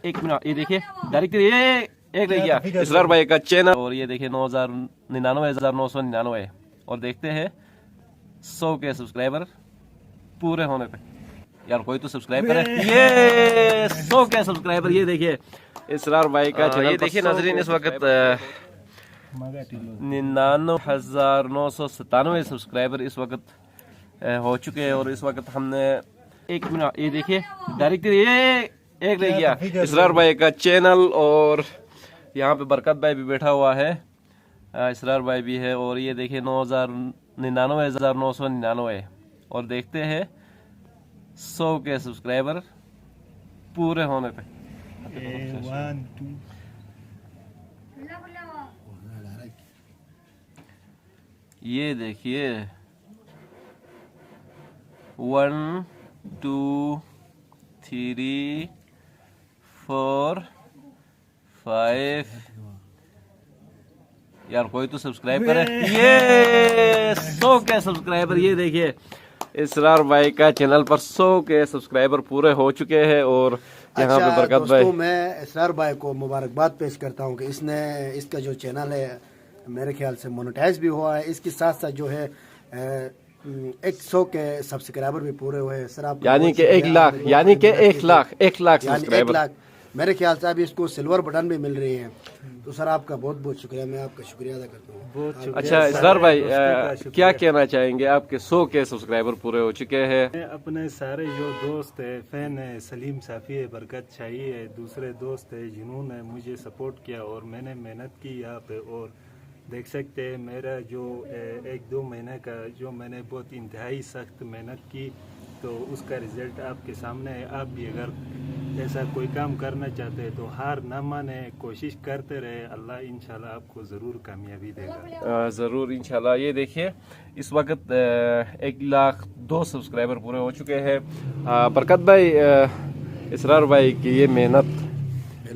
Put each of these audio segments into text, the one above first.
एक मिनट, ये देखिए डायरेक्ट ये एक रह गया इसरार भाई का चैनल, और ये देखिए 9,99,999 और देखते हैं 100 के सब्सक्राइबर पूरे होने पे। यार कोई तो सब्सक्राइब करे, ये 100 के सब्सक्राइबर, ये देखिए इसरार भाई का चैनल। ये देखिए नाजरीन इस वक्त 99,997 सब्सक्राइबर इस वक्त हो चुके हैं, और इस वक्त हमने एक मिनट, ये देखिए डायरेक्ट ये एक रह गया इसरार भाई का चैनल, और यहाँ पे बरकत भाई भी बैठा हुआ है, इसरार भाई भी है, और ये देखिए 99,999 और देखते हैं 100 के सब्सक्राइबर पूरे होने पे। ये देखिए 1 2 3 4 5। यार कोई तो सब्सक्राइब करे, ये 100 के सब्सक्राइबर, ये देखिए इसरार भाई का चैनल पर 100 के सब्सक्राइबर पूरे हो चुके हैं, और यहाँ पे बरकत भाई। मैं इसरार भाई को मुबारकबाद पेश करता हूँ कि इसका जो चैनल है मेरे ख्याल से मोनेटाइज भी हुआ है, इसके साथ साथ जो है 100 के सब्सक्राइबर भी पूरे हुए हैं सर। आप यानी कि 1 लाख, यानी कि 1 लाख सब्सक्राइबर। मेरे ख्याल से अभी इसको सिल्वर बटन भी मिल रही है, तो सर आपका बहुत बहुत शुक्रिया, मैं आपका शुक्रिया अदा करता हूँ। बहुत अच्छा इसरार भाई क्या कहना चाहेंगे, आपके 100 के सब्सक्राइबर पूरे हो चुके हैं। अपने सारे जो दोस्त है, फैन है, सलीम साफी है, बरकत शाही है, दूसरे दोस्त है जिन्होंने मुझे सपोर्ट किया और मैंने मेहनत की यहाँ पे, और देख सकते हैं मेरा जो 1-2 महीने का जो मैंने बहुत इंतहाई सख्त मेहनत की, तो उसका रिजल्ट आपके सामने है। आप भी अगर ऐसा कोई काम करना चाहते हैं तो हार ना माने, कोशिश करते रहे, अल्लाह इंशाल्लाह आपको ज़रूर कामयाबी देगा। ज़रूर इंशाल्लाह। ये देखिए इस वक्त 1,02,000 सब्सक्राइबर पूरे हो चुके हैं। बरकत भाई, इसरार भाई की ये मेहनत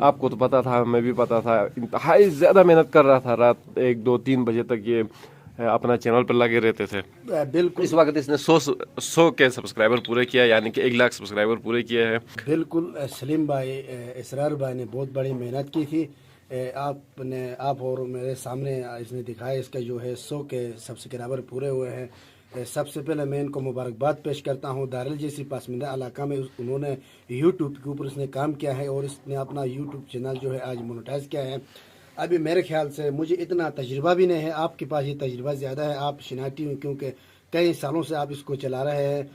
आपको तो पता था, मैं भी पता था, इंतहाई ज़्यादा मेहनत कर रहा था, रात 1 2 3 बजे तक ये अपना चैनल पर लगे रहते थे। बिल्कुल इस वक्त इसने 100 के सब्सक्राइबर पूरे किया, यानी कि 1 लाख सब्सक्राइबर पूरे किए हैं। बिल्कुल सलीम भाई, इसरार भाई ने बहुत बड़ी मेहनत की थी। आप और मेरे सामने इसने दिखाया, इसका जो है 100 के सब्सक्राइबर पूरे हुए हैं। सबसे पहले मैं इनको मुबारकबाद पेश करता हूँ। दारल जैसी पसमानदा इलाका में उन्होंने यूट्यूब के ऊपर इसने काम किया है, और इसने अपना यूट्यूब चैनल जो है आज मोनेटाइज किया है। अभी मेरे ख्याल से मुझे इतना तजुर्बा भी नहीं है, आपके पास ये तजुर्बा ज़्यादा है, आप शनाती हूँ क्योंकि कई सालों से आप इसको चला रहे हैं।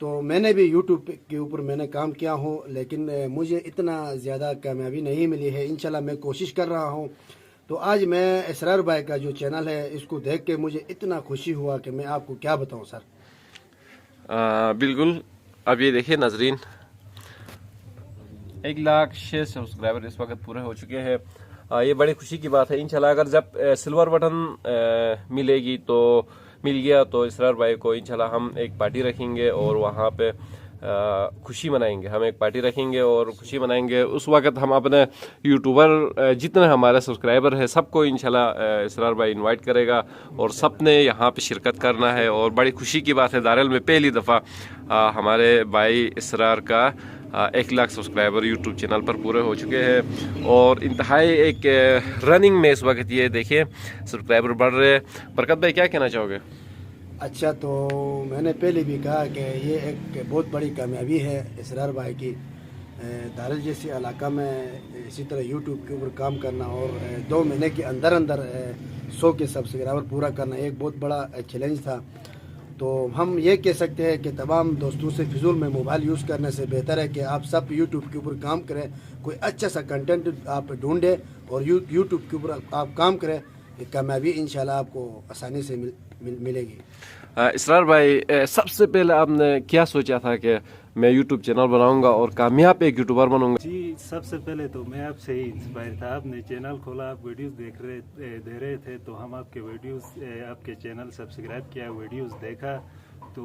तो मैंने भी यूट्यूब के ऊपर मैंने काम किया हूँ, लेकिन मुझे इतना ज़्यादा कामयाबी नहीं मिली है। इंशाल्लाह मैं कोशिश कर रहा हूँ। तो आज मैं इसरार भाई का जो चैनल है इसको देख के मुझे इतना खुशी हुआ कि मैं आपको क्या बताऊँ सर। बिल्कुल। अब ये देखिए नाजरीन 1,06,000 सब्सक्राइबर इस वक्त पूरे हो चुके हैं। ये बड़ी खुशी की बात है। इंशाल्लाह अगर जब सिल्वर बटन मिलेगी तो मिल गया तो इसरार भाई को इंशाल्लाह हम एक पार्टी रखेंगे, और वहाँ पे खुशी मनाएंगे। हम एक पार्टी रखेंगे और खुशी मनाएंगे। उस वक्त हम अपने यूट्यूबर जितने हमारे सब्सक्राइबर हैं सबको इंशाल्लाह इसरार भाई इनवाइट करेगा, और सब ने यहाँ पे शिरकत करना है। और बड़ी खुशी की बात है, दारल में पहली दफ़ा हमारे भाई इसरार का 1 लाख सब्सक्राइबर यूट्यूब चैनल पर पूरे हो चुके हैं, और इंतहाई एक रनिंग में इस वक्त ये देखिए सब्सक्राइबर बढ़ रहे हैं। बरकत भाई क्या कहना चाहोगे? अच्छा, तो मैंने पहले भी कहा कि ये एक बहुत बड़ी कामयाबी है इसरार भाई की। दारल जैसे इलाका में इसी तरह यूट्यूब के ऊपर काम करना और 2 महीने के अंदर अंदर 100 के सब्सक्राइबर पूरा करना एक बहुत बड़ा चैलेंज था। तो हम ये कह सकते हैं कि तमाम दोस्तों से फिजूल में मोबाइल यूज़ करने से बेहतर है कि आप सब यूट्यूब के ऊपर काम करें, कोई अच्छा सा कंटेंट आप ढूंढें और यूट्यूब के ऊपर आप काम करें। कामयाबी इंशाल्लाह आपको आसानी से मिलेगी। इसरार भाई, सबसे पहले आपने क्या सोचा था कि मैं यूट्यूब चैनल बनाऊंगा और कामयाब एक यूट्यूबर बनूंगा? जी, सबसे पहले तो मैं आपसे ही इंस्पायर था। आपने चैनल खोला, आप वीडियोस दे रहे थे, तो हम आपके वीडियोस, आपके चैनल सब्सक्राइब किया, वीडियोस देखा, तो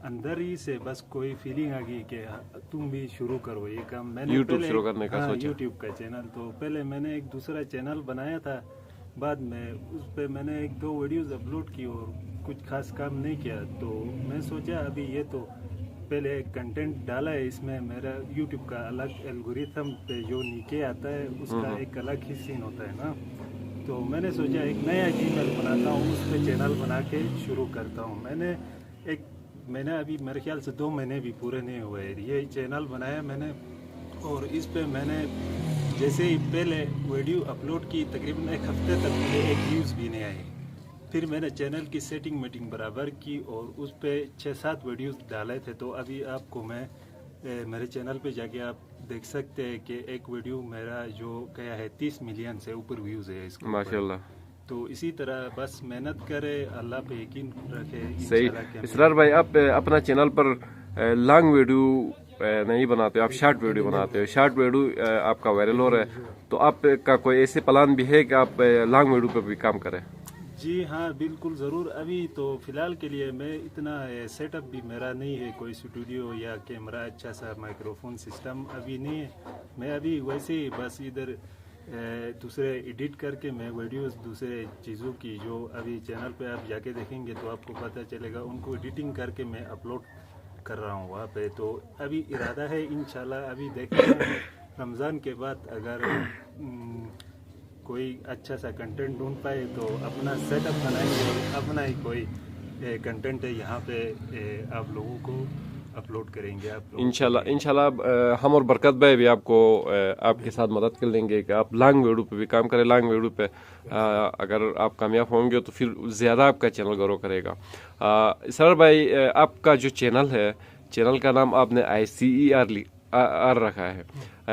अंदर ही से बस कोई फीलिंग आ गई कि तुम भी शुरू करो ये काम। मैंने यूट्यूब शुरू करने का सोचा? यूट्यूब का चैनल तो पहले मैंने एक दूसरा चैनल बनाया था, बाद में उस पर मैंने 1-2 वीडियोस अपलोड की और कुछ खास काम नहीं किया। तो मैं सोचा अभी ये तो पहले एक कंटेंट डाला है, इसमें मेरा यूट्यूब का अलग एल्गोरिथम पे जो नीचे आता है उसका एक अलग ही सीन होता है ना, तो मैंने सोचा एक नया जीमेल बनाता हूँ, उस पर चैनल बना के शुरू करता हूँ। मैंने अभी मेरे ख्याल से 2 महीने भी पूरे नहीं हुए ये चैनल बनाया मैंने, और इस पे मैंने जैसे ही पहले वीडियो अपलोड की तकरीबन 1 हफ्ते तक मुझे 1 व्यूज़ भी नहीं आए। फिर मैंने चैनल की सेटिंग बराबर की और उस पे 6-7 वीडियोस डाले थे। तो अभी आपको मैं मेरे चैनल पे जाके आप देख सकते हैं कि एक वीडियो मेरा जो गया है 30 मिलियन से ऊपर व्यूज़ है इसके ऊपर। माशाल्लाह। तो इसी तरह बस मेहनत करे, अल्लाह पे यकीन रखे। सही। इसरार भाई, आप अपना चैनल पर लॉन्ग वीडियो नहीं बनाते, आप शॉर्ट वीडियो बनाते हो। शॉर्ट वीडियो आपका वायरल हो रहा है, तो आपका कोई ऐसे प्लान भी है कि आप लॉन्ग वीडियो पर भी काम करें? जी हाँ, बिल्कुल ज़रूर। अभी तो फ़िलहाल के लिए मैं इतना सेटअप भी मेरा नहीं है, कोई स्टूडियो या कैमरा अच्छा सा माइक्रोफोन सिस्टम अभी नहीं है। मैं अभी वैसे ही बस इधर दूसरे एडिट करके मैं वीडियोस दूसरे चीज़ों की जो अभी चैनल पे आप जाके देखेंगे तो आपको पता चलेगा, उनको एडिटिंग करके मैं अपलोड कर रहा हूँ वहाँ पे। तो अभी इरादा है इंशाल्लाह, अभी देखते रमज़ान के बाद अगर कोई अच्छा सा कंटेंट ढूंढ पाए तो अपना सेटअप बनाएंगे और अपना ही कोई कंटेंट है यहाँ पे आप लोगों को अपलोड करेंगे। आप इंशाल्लाह हम और बरकत भाई भी आपको आपके साथ मदद कर लेंगे कि आप लॉन्ग वीडियो पे भी काम करें। लॉन्ग वीडियो पे अगर आप कामयाब होंगे तो फिर ज़्यादा आपका चैनल ग्रो करेगा। इसरार भाई, आपका जो चैनल है, चैनल का नाम आपने ICER रखा है।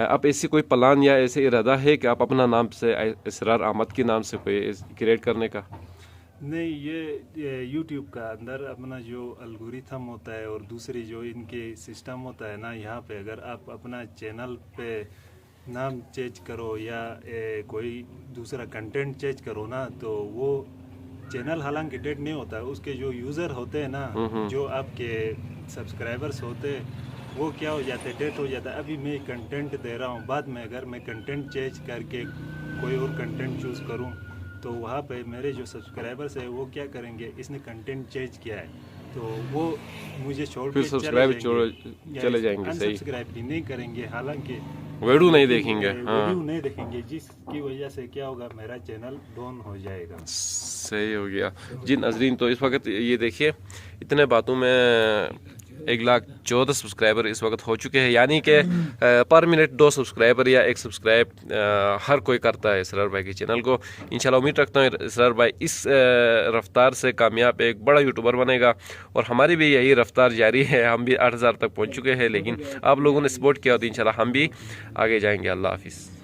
आप ऐसी कोई प्लान या ऐसे इरादा है कि आप अपना नाम से इसरार अहमद के नाम से कोई क्रिएट करने का? नहीं, ये YouTube का अंदर अपना जो एल्गोरिथम होता है और दूसरी जो इनके सिस्टम होता है ना, यहाँ पे अगर आप अपना चैनल पे नाम चेंज करो या कोई दूसरा कंटेंट चेंज करो ना, तो वो चैनल हालांकि डेड नहीं होता, उसके जो यूज़र होते हैं ना, जो आपके सब्सक्राइबर्स होते हैं, वो क्या हो जाता है, डेट हो जाता है। अभी मैं कंटेंट दे रहा हूँ, बाद में अगर मैं कंटेंट चेंज करके कोई और कंटेंट चूज़ करूँ तो वहाँ पे मेरे जो सब्सक्राइबर्स है वो क्या करेंगे, इसने कंटेंट चेंज किया है तो वो मुझे छोड़ के चले जाएंगे। सही, सब्सक्राइब भी नहीं करेंगे, हालांकि वीडियो नहीं देखेंगे। वीडियो नहीं देखेंगे, जिसकी वजह से क्या होगा, मेरा चैनल डाउन हो जाएगा। सही हो गया जी नाज़रीन। तो इस वक्त ये देखिए, इतने बातों में 1,14,000 सब्सक्राइबर इस वक्त हो चुके हैं, यानी कि पर मिनट 2 सब्सक्राइबर या 1 सब्सक्राइब हर कोई करता है इसरार भाई के चैनल को। इंशाल्लाह उम्मीद रखता हूँ इसरार भाई इस रफ्तार से कामयाब एक बड़ा यूट्यूबर बनेगा, और हमारी भी यही रफ्तार जारी है। हम भी 8,000 तक पहुँच चुके हैं, लेकिन आप लोगों ने सपोर्ट किया तो इंशाल्लाह हम भी आगे जाएंगे। अल्लाह हाफिज़।